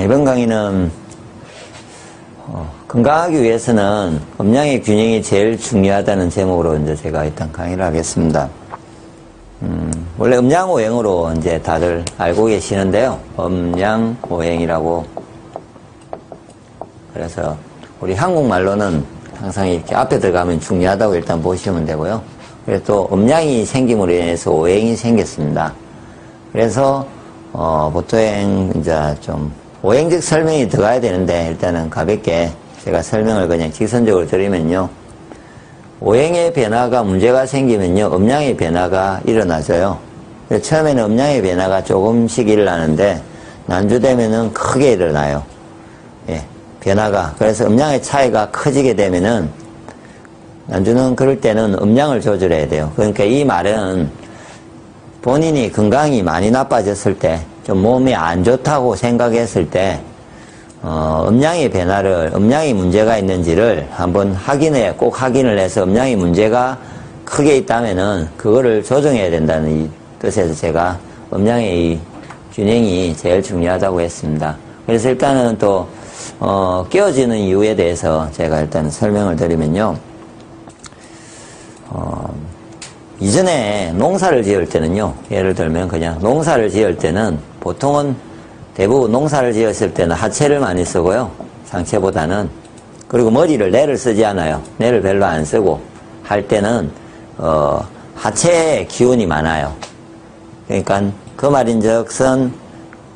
이번 강의는 건강하기 위해서는 음양의 균형이 제일 중요하다는 제목으로 이제 제가 일단 강의를 하겠습니다. 원래 음양오행으로 이제 다들 알고 계시는데요. 음양오행이라고. 그래서 우리 한국말로는 항상 이렇게 앞에 들어가면 중요하다고 일단 보시면 되고요. 그래서 또 음양이 생김으로 인해서 오행이 생겼습니다. 그래서 보통 이제 좀 오행적 설명이 들어가야 되는데 일단은 가볍게 제가 설명을 그냥 직선적으로 드리면요. 오행의 변화가 문제가 생기면요. 음양의 변화가 일어나져요. 처음에는 음양의 변화가 조금씩 일어나는데 난주되면은 크게 일어나요. 예, 변화가. 그래서 음양의 차이가 커지게 되면은 난주는 그럴 때는 음양을 조절해야 돼요. 그러니까 이 말은 본인이 건강이 많이 나빠졌을 때, 좀 몸이 안 좋다고 생각했을 때, 음양의 변화를, 음양이 문제가 있는지를 한번 꼭 확인을 해서 음양이 문제가 크게 있다면은 그거를 조정해야 된다는 이 뜻에서 제가 음양의 이 균형이 제일 중요하다고 했습니다. 그래서 일단은 또, 깨어지는 이유에 대해서 제가 일단 설명을 드리면요. 이전에 농사를 지을 때는요, 예를 들면 그냥 농사를 지을 때는 보통은 대부분 농사를 지었을 때는 하체를 많이 쓰고요, 상체보다는. 그리고 뇌를 쓰지 않아요. 뇌를 별로 안 쓰고 할 때는 하체에 기운이 많아요. 그러니까 그 말인즉슨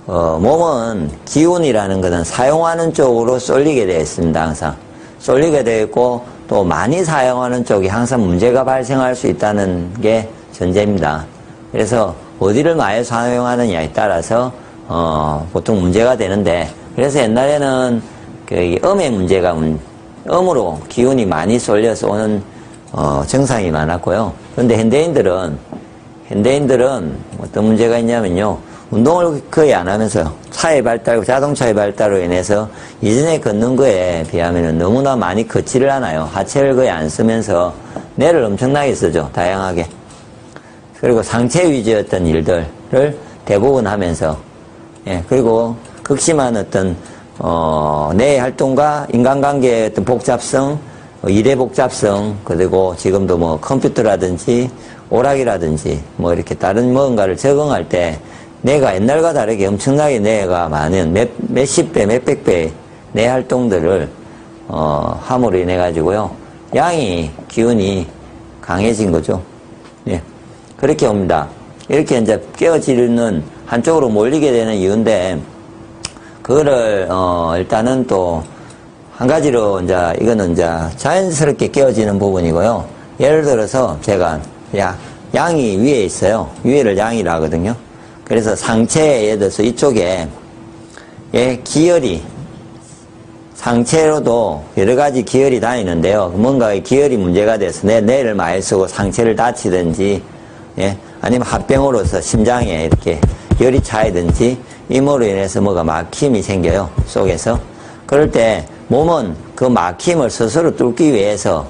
몸은 기운이라는 것은 사용하는 쪽으로 쏠리게 되어 있습니다. 항상 쏠리게 되어 있고 또 많이 사용하는 쪽이 항상 문제가 발생할 수 있다는 게 전제입니다. 그래서 어디를 많이 사용하느냐에 따라서 보통 문제가 되는데, 그래서 옛날에는 그 음의 문제가 음으로 기운이 많이 쏠려서 오는 증상이 많았고요. 그런데 현대인들은 어떤 문제가 있냐면요, 운동을 거의 안 하면서요, 차의 발달, 자동차의 발달로 인해서 이전에 걷는 거에 비하면 너무나 많이 걷지를 않아요. 하체를 거의 안 쓰면서 뇌를 엄청나게 쓰죠, 다양하게. 그리고 상체 위주였던 일들을 대부분 하면서, 예, 그리고 극심한 어떤 뇌 활동과 인간관계의 어떤 복잡성, 일의 복잡성, 그리고 지금도 뭐 컴퓨터라든지 오락이라든지 뭐 이렇게 다른 뭔가를 적응할 때 뇌가 옛날과 다르게 엄청나게 뇌가 많은 몇십 배, 몇백 배 뇌 활동들을 함으로 인해 가지고요, 기운이 강해진 거죠. 예, 그렇게 옵니다. 이렇게 이제 깨어지는 한쪽으로 몰리게 되는 이유인데, 그거를 일단은 또 한 가지로 이거는 자연스럽게 깨어지는 부분이고요. 예를 들어서 제가 양이 위에 있어요. 위에를 양이라 하거든요. 그래서 상체에 예를 들어서 이쪽에 기혈이, 상체로도 여러 가지 기혈이 다니는데요. 뭔가 기혈이 문제가 돼서 뇌를 많이 쓰고 상체를 다치든지, 아니면 합병으로서 심장에 이렇게 열이 차이든지, 이모로 인해서 뭐가 막힘이 생겨요, 속에서. 그럴 때 몸은 그 막힘을 스스로 뚫기 위해서,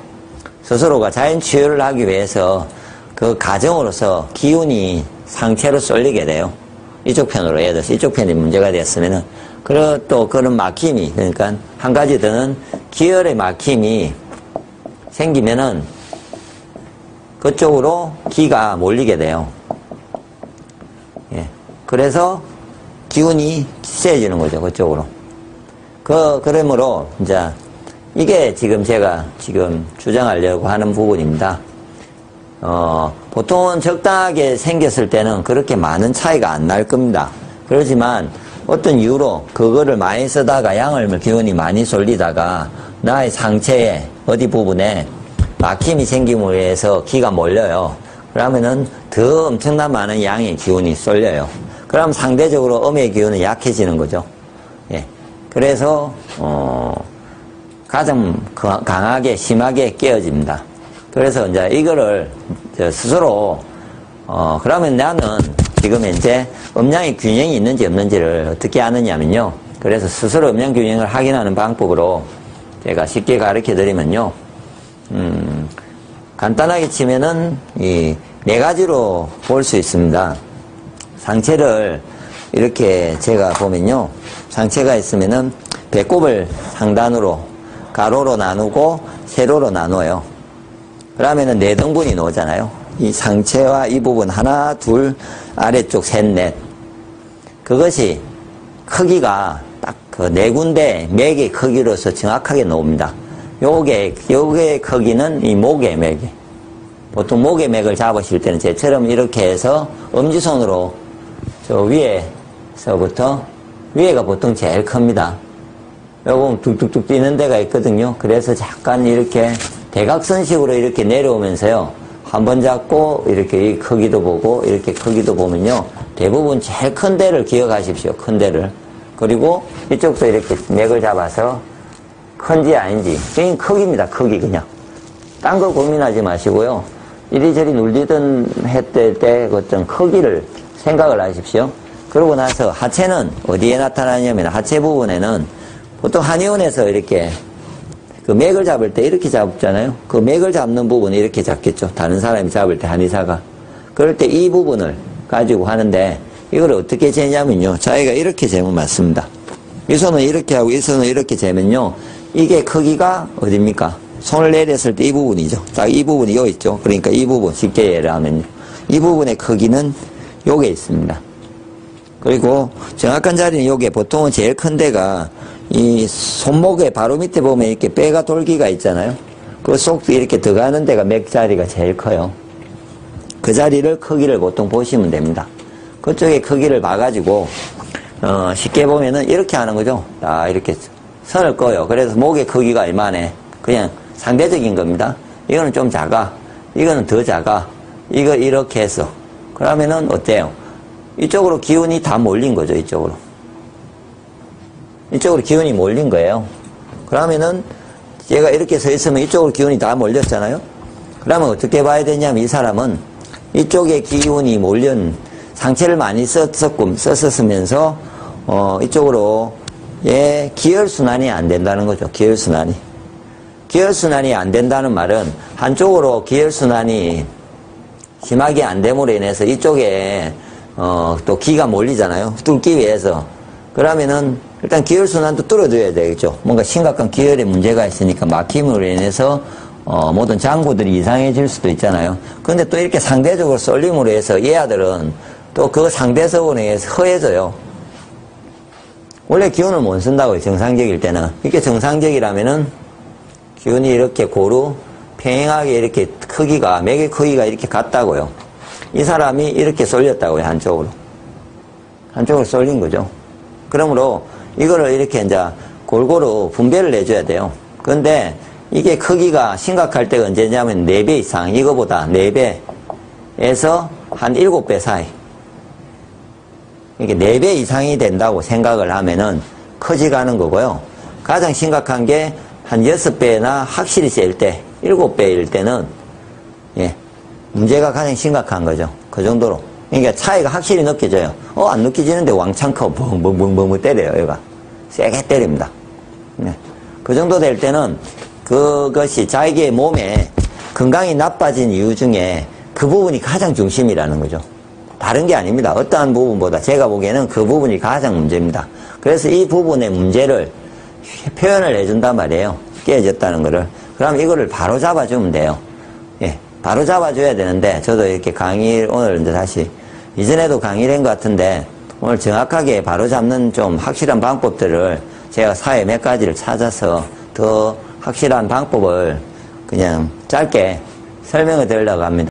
스스로가 자연 치유를 하기 위해서 그 과정으로서 기운이 상체로 쏠리게 돼요. 이쪽 편으로, 예를 들어서 이쪽 편이 문제가 됐으면은, 그리고 또 그런 막힘이, 그러니까 한 가지 더는 기혈의 막힘이 생기면은 그쪽으로 기가 몰리게 돼요. 예. 그래서 기운이 세지는 거죠, 그쪽으로. 그러므로, 이게 지금 제가 주장하려고 하는 부분입니다. 보통은 적당하게 생겼을 때는 그렇게 많은 차이가 안 날 겁니다. 그렇지만 어떤 이유로 그거를 많이 쓰다가 기운이 많이 쏠리다가 나의 상체에 어디 부분에 막힘이 생김으로 해서 기가 몰려요. 그러면은 더 엄청난 많은 양의 기운이 쏠려요. 그럼 상대적으로 음의 기운은 약해지는 거죠. 예. 그래서 가장 강하게 심하게 깨어집니다. 그래서 이거를 스스로 그러면 나는 지금 현재 음양의 균형이 있는지 없는지를 어떻게 아느냐면요. 그래서 스스로 음양 균형을 확인하는 방법으로 제가 쉽게 가르쳐 드리면요. 간단하게 치면은 이 네 가지로 볼 수 있습니다. 상체를 이렇게 제가 보면요. 상체가 있으면은 배꼽을 상단으로 가로로 나누고 세로로 나눠요. 그러면은 4등분이 나오잖아요. 이 상체와 이 부분 하나, 둘, 아래쪽 셋, 넷. 그것이 크기가 딱 그 4군데 맥의 크기로서 정확하게 나옵니다. 요게 크기는 이 목의 맥이. 보통 목의 맥을 잡으실 때는 제처럼 이렇게 해서 엄지손으로 저 위에서부터 위에가 보통 제일 큽니다. 요거 뚝뚝뚝 뛰는 데가 있거든요. 그래서 잠깐 이렇게 대각선식으로 이렇게 내려오면서요. 한번 잡고 이렇게 이 크기도 보고 이렇게 크기도 보면요. 대부분 제일 큰 데를 기억하십시오. 큰 데를. 그리고 이쪽도 이렇게 맥을 잡아서 큰지 아닌지. 그냥 크기입니다. 크기 그냥. 딴 거 고민하지 마시고요. 이리저리 눌리던 했을 때 어떤 크기를 생각을 하십시오. 그러고 나서 하체는 어디에 나타나냐면 하체 부분에는 보통 한의원에서 이렇게 그 맥을 잡을 때 이렇게 잡잖아요. 그 맥을 잡는 부분을 이렇게 잡겠죠. 다른 사람이 잡을 때 한의사가. 그럴 때 이 부분을 가지고 하는데 이걸 어떻게 재냐면요. 자기가 이렇게 재면 맞습니다. 이 손은 이렇게 하고 이 손은 이렇게 재면요. 이게 크기가 어딥니까? 손을 내렸을 때 이 부분이죠. 딱 이 부분이 여기 있죠. 그러니까 이 부분 쉽게 예를 하면요. 이 부분의 크기는 요게 있습니다. 그리고 정확한 자리는 요게 보통은 제일 큰 데가 이 손목에 바로 밑에 보면 이렇게 뼈가 돌기가 있잖아요. 그 속도 이렇게 들어가는 데가 맥 자리가 제일 커요. 그 자리를 크기를 보통 보시면 됩니다. 그쪽에 크기를 봐가지고 쉽게 보면은 이렇게 하는 거죠. 이렇게 선을 꺼요. 그래서 목의 크기가 얼마네. 그냥 상대적인 겁니다. 이거는 좀 작아. 이거는 더 작아. 이거 이렇게 해서 그러면은 어때요? 이쪽으로 기운이 다 몰린 거죠. 이쪽으로 기운이 몰린 거예요. 그러면은 얘가 이렇게 서 있으면 이쪽으로 기운이 다 몰렸잖아요. 그러면 어떻게 봐야 되냐면 이 사람은 이쪽에 기운이 몰린 상체를 많이 썼으면서 이쪽으로 기혈순환이 안 된다는 거죠. 기혈순환이 안 된다는 말은 한쪽으로 기혈순환이 심하게 안 됨으로 인해서 이쪽에 또 기가 몰리잖아요. 뚫기 위해서. 그러면은 일단 기혈순환도 뚫어줘야 되겠죠. 뭔가 심각한 기혈에 문제가 있으니까 막힘으로 인해서 모든 장부들이 이상해질 수도 있잖아요. 근데 또 이렇게 상대적으로 쏠림으로 해서 얘아들은 또 그 상대적으로 해서 허해져요. 원래 기운을 못 쓴다고요. 정상적일 때는. 이게 정상적이라면은 기운이 이렇게 고루 평행하게 이렇게 크기가 맥의 크기가 이렇게 같다고요. 이 사람이 이렇게 쏠렸다고요. 한쪽으로 쏠린 거죠. 그러므로 이거를 이렇게 이제 골고루 분배를 해줘야 돼요. 그런데 이게 크기가 심각할 때가 언제냐면 4배 이상, 이거보다 4배에서 한 7배 사이. 이게 4배 이상이 된다고 생각을 하면은 커지가는 거고요. 가장 심각한 게 한 6배나 확실히 셀 때, 7배일 때는, 문제가 가장 심각한 거죠. 그 정도로. 그러니까 차이가 확실히 느껴져요. 안 느껴지는데 왕창 커. 벙벙벙벙 때려요, 얘가. 세게 때립니다. 그 정도 될 때는 그것이 자기의 몸에 건강이 나빠진 이유 중에 그 부분이 가장 중심이라는 거죠. 다른 게 아닙니다. 어떠한 부분보다 제가 보기에는 그 부분이 가장 문제입니다. 그래서 이 부분의 문제를 표현을 해준단 말이에요. 깨졌다는 거를. 그럼 이거를 바로 잡아주면 돼요. 바로 잡아줘야 되는데, 저도 이렇게 오늘 이제 다시, 이전에도 강의를 한 것 같은데, 오늘 정확하게 바로 잡는 좀 확실한 방법들을 제가 사회 몇 가지를 찾아서 더 확실한 방법을 그냥 짧게 설명을 드리려고 합니다.